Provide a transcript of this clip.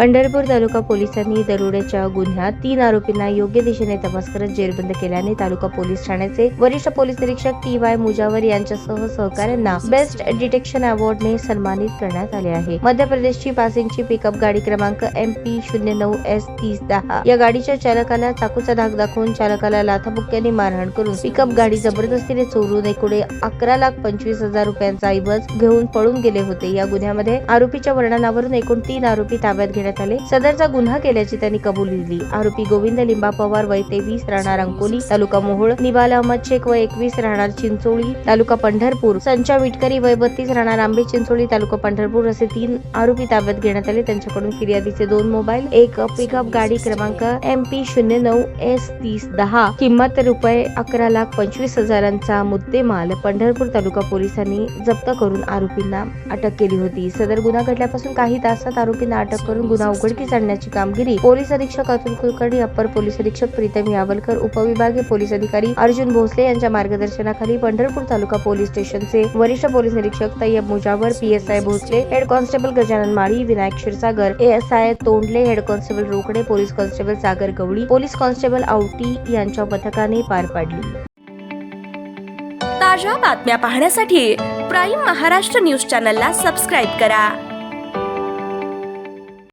पंढरपूर तालुका पोलिसांनी दरोड्याच्या गुन्ह्यात 3 आरोपींना योग्य दिशेने तपास करत जेरबंद केल्याने तालुका पोलीस ठाण्याचे वरिष्ठ पोलीस निरीक्षक TY मुजावर यांच्यासह सहकाऱ्यांना बेस्ट डिटेक्शन अवॉर्डने सन्मानित करण्यात आले आहे। मध्य प्रदेशची पासिंगची पिकअप गाडी क्रमांक MP09S3010 या गाडीच्या चालकाला चाकूचा धाक दाखवून चालकाला लाथाबुक्क्याने मारहाण करून पिकअप गाडी जबरदस्तीने चोरून एकूण 11,25,000 रुपयांचा ऐवज घेऊन पळून गेले होते। या गुन्ह्यामध्ये आरोपीच्या वर्णनावरून एकूण 3 आरोपी ताब्यात घेण्यात आले। सदरचा गुन्हा केल्याची त्यांनी कबुली दिली। आरोपी गोविंद लिंबा पवार वय 23 राहणार अंकोली तालुका मोहोळ, निबाल अहमद शेख वय 21 राहणार चिंचोळी तालुका पंढरपूर, संचा विटकरी वय 32 राहणार आंबे चिंचोळी तालुका पंढरपूर असे 3 आरोपी ताब्यात घेण्यात आले। त्यांच्याकडून फिर्यादीचे 2 मोबाईल, एक पिकअप गाडी क्रमांक MP09S3010 किंमत रुपये 11,25,000चा मुद्देमाल पंढरपूर तालुका पोलिसांनी जप्त करून आरोपींना अटक केली होती। सदर गुन्हा घडल्यापासून काही तासात आरोपींना अटक करून गुन्हा उघडकीस आणण्याची कामगिरी पोलीस अधीक्षक अतुल कुलकर्णी, अप्पर पोलीस अधीक्षक प्रीतम यावलकर, उपविभागीय पोलीस अधिकारी अर्जुन भोसले यांच्या मार्गदर्शनाखाली पंढरपूर तालुका पोलीस स्टेशनचे वरिष्ठ पोलीस निरीक्षक Tayyab Mujawar, PSI Bhosale, head constable Gajanan Mali, Vinayak Kshirsagar, ASI Tondale, head constable Rokade, police constable Sagar Gawali, police constable Awati यांच्या पथकाने पार पाडली। ताज्या बातम्या पाहण्यासाठी प्राईम महाराष्ट्र न्यूज चॅनलला सबस्क्राईब करा।